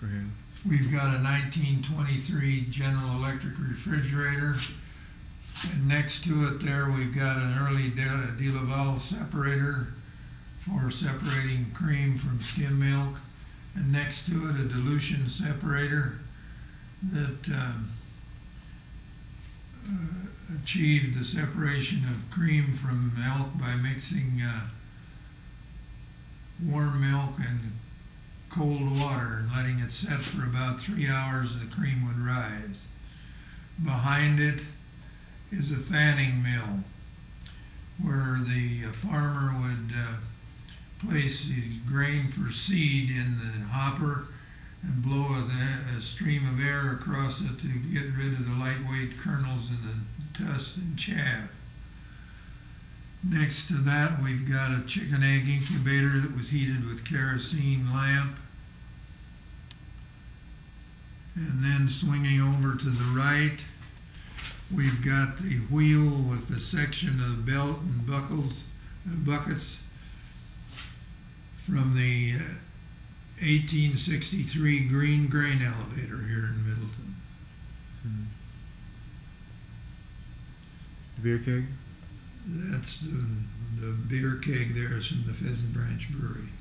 Okay. We've got a 1923 General Electric refrigerator, and next to it there we've got an early De Laval separator for separating cream from skim milk, and next to it a dilution separator that achieved the separation of cream from milk by mixing warm milk and cold water and letting it set for about 3 hours. The cream would rise. Behind it is a fanning mill where the farmer would place the grain for seed in the hopper and blow a stream of air across it to get rid of the lightweight kernels and the dust and chaff. Next to that, we've got a chicken egg incubator that was heated with kerosene lamp. And then swinging over to the right, we've got the wheel with the section of belt and buckets from the 1863 green grain elevator here in Middleton. Mm-hmm. The beer keg? That's the beer keg there is from the Pheasant Branch Brewery.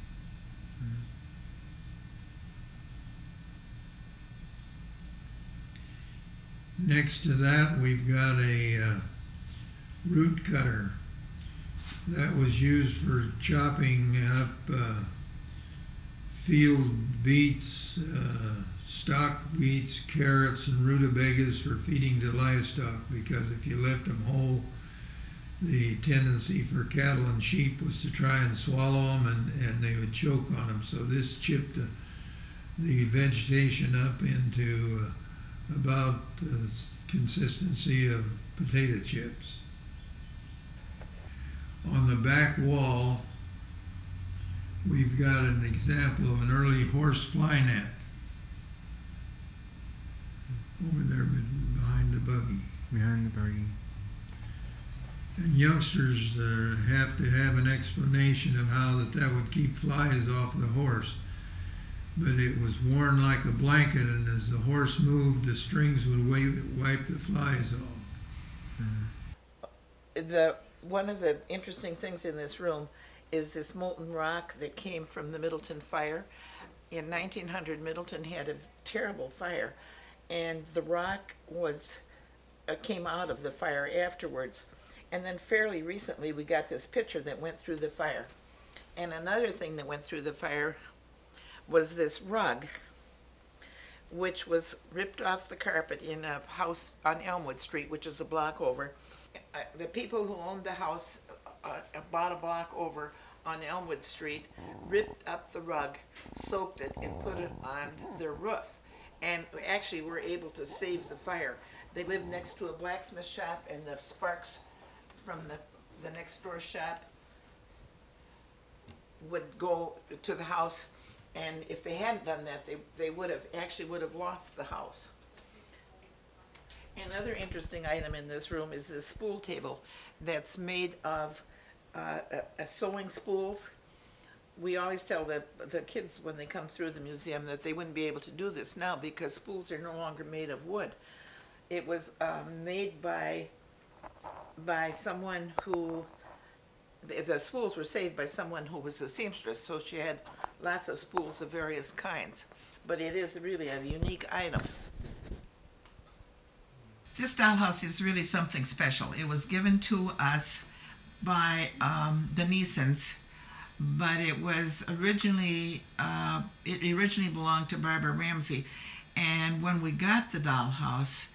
Mm-hmm. Next to that, we've got a root cutter that was used for chopping up field beets, stock beets, carrots, and rutabagas for feeding to livestock, because if you left them whole, the tendency for cattle and sheep was to try and swallow them, and they would choke on them. So this chipped the vegetation up into about the consistency of potato chips. On the back wall, we've got an example of an early horse fly net over there behind the buggy. Behind the buggy. And youngsters have to have an explanation of how that would keep flies off the horse. But it was worn like a blanket, and as the horse moved, the strings would wipe the flies off. Mm-hmm. One of the interesting things in this room is this molten rock that came from the Middleton fire. In 1900, Middleton had a terrible fire, and the rock came out of the fire afterwards. And then fairly recently, we got this picture that went through the fire. And another thing that went through the fire was this rug, which was ripped off the carpet in a house on Elmwood Street, which is a block over. The people who owned the house about a block over on Elmwood Street ripped up the rug, soaked it, and put it on their roof, and actually were able to save the fire. They lived next to a blacksmith shop, and the sparks from the next door shop would go to the house, and if they hadn't done that, they would have lost the house. Another interesting item in this room is this spool table that's made of sewing spools. We always tell the kids when they come through the museum that they wouldn't be able to do this now because spools are no longer made of wood. It was made by someone who, the spools were saved by someone who was a seamstress, so she had lots of spools of various kinds. But it is really a unique item. This dollhouse is really something special. It was given to us by the Neesons, but it was originally belonged to Barbara Ramsey. And when we got the dollhouse,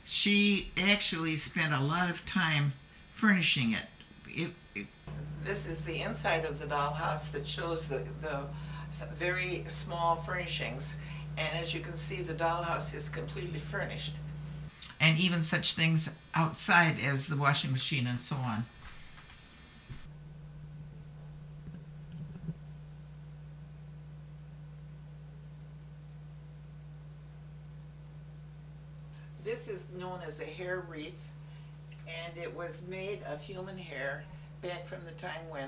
she actually spent a lot of time furnishing it. This is the inside of the dollhouse that shows the very small furnishings. And as you can see, the dollhouse is completely furnished. And even such things outside as the washing machine and so on. This is known as a hair wreath, and it was made of human hair back from the time when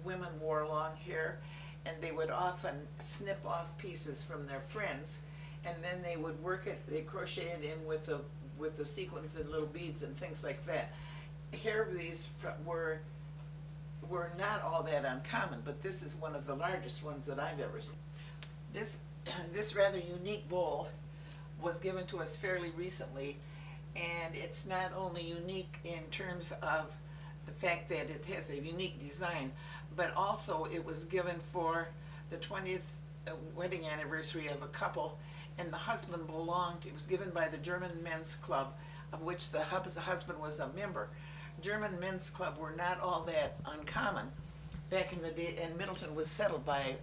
women wore long hair, and they would often snip off pieces from their friends, and then they would work it, they crochet it in with the sequins and little beads and things like that. Here these were not all that uncommon, but this is one of the largest ones that I've ever seen. This rather unique bowl was given to us fairly recently, and it's not only unique in terms of the fact that it has a unique design, but also it was given for the 20th wedding anniversary of a couple, and the husband belonged, it was given by the German Men's Club, of which the husband was a member. German Men's Club were not all that uncommon back in the day, and Middleton was settled by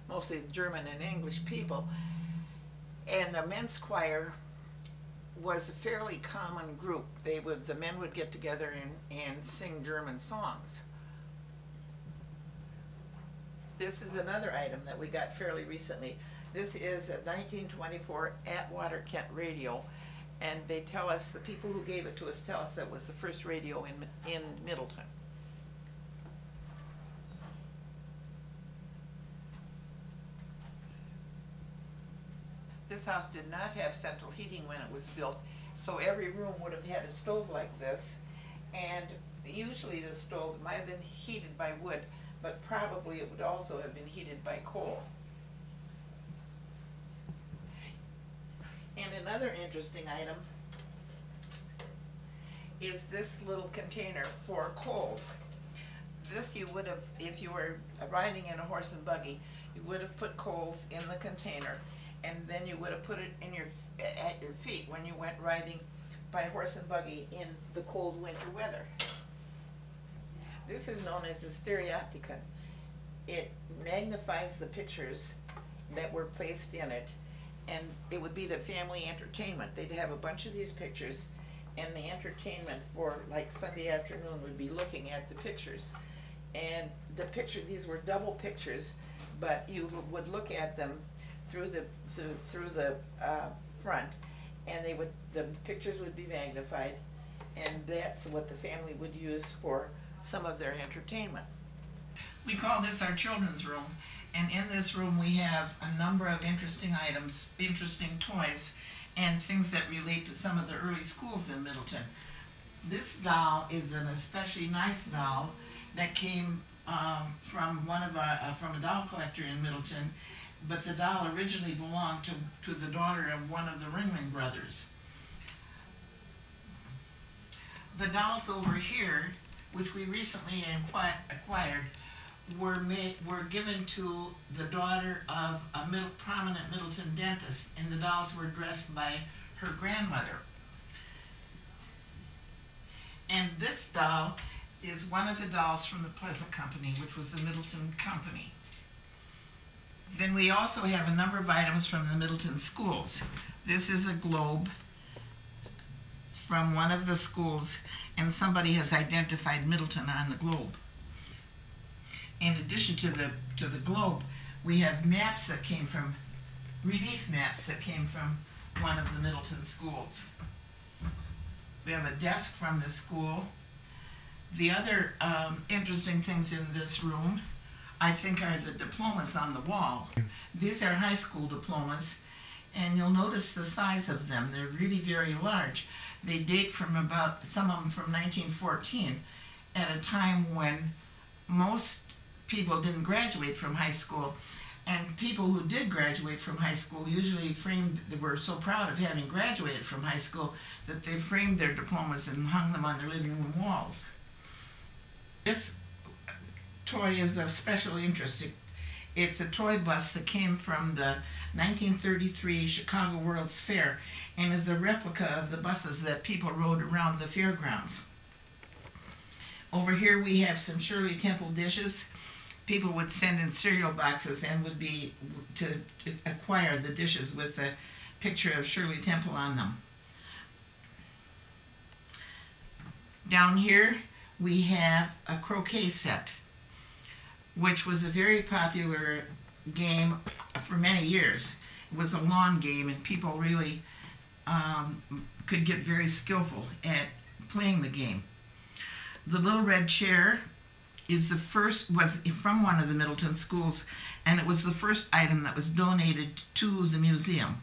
mostly German and English people, and the men's choir was a fairly common group. The men would get together and sing German songs. This is another item that we got fairly recently. This is a 1924 Atwater Kent radio, and they tell us, the people who gave it to us tell us it was the first radio in Middleton. This house did not have central heating when it was built, so every room would have had a stove like this, and usually the stove might have been heated by wood, but probably it would also have been heated by coal. And another interesting item is this little container for coals. This you would have, if you were riding in a horse and buggy, you would have put coals in the container, and then you would have put it in at your feet when you went riding by horse and buggy in the cold winter weather. This is known as a stereopticon. It magnifies the pictures that were placed in it, and it would be the family entertainment. They'd have a bunch of these pictures, and the entertainment for like Sunday afternoon would be looking at the pictures. And these were double pictures, but you would look at them through the front, and the pictures would be magnified, and that's what the family would use for some of their entertainment. We call this our children's room, and in this room we have a number of interesting items, interesting toys, and things that relate to some of the early schools in Middleton. This doll is an especially nice doll that came from a doll collector in Middleton, but the doll originally belonged to the daughter of one of the Ringling brothers. The dolls over here, which we recently acquired, were given to the daughter of a prominent Middleton dentist, and the dolls were dressed by her grandmother. And this doll is one of the dolls from the Pleasant Company, which was the Middleton Company. Then we also have a number of items from the Middleton schools. This is a globe from one of the schools, and somebody has identified Middleton on the globe. In addition to the globe, we have maps that came from, relief maps that came from one of the Middleton schools. We have a desk from the school. The other interesting things in this room, I think, are the diplomas on the wall. These are high school diplomas, and you'll notice the size of them. They're really very large. They date from some of them from 1914, at a time when most people didn't graduate from high school, and people who did graduate from high school usually they were so proud of having graduated from high school that they framed their diplomas and hung them on their living room walls. This toy is of special interest. It's a toy bus that came from the 1933 Chicago World's Fair, and is a replica of the buses that people rode around the fairgrounds. Over here we have some Shirley Temple dishes. People would send in cereal boxes and would be to acquire the dishes with a picture of Shirley Temple on them. Down here we have a croquet set, which was a very popular game for many years. It was a lawn game, and people really could get very skillful at playing the game. The little red chair is was from one of the Middleton schools, and it was the first item that was donated to the museum.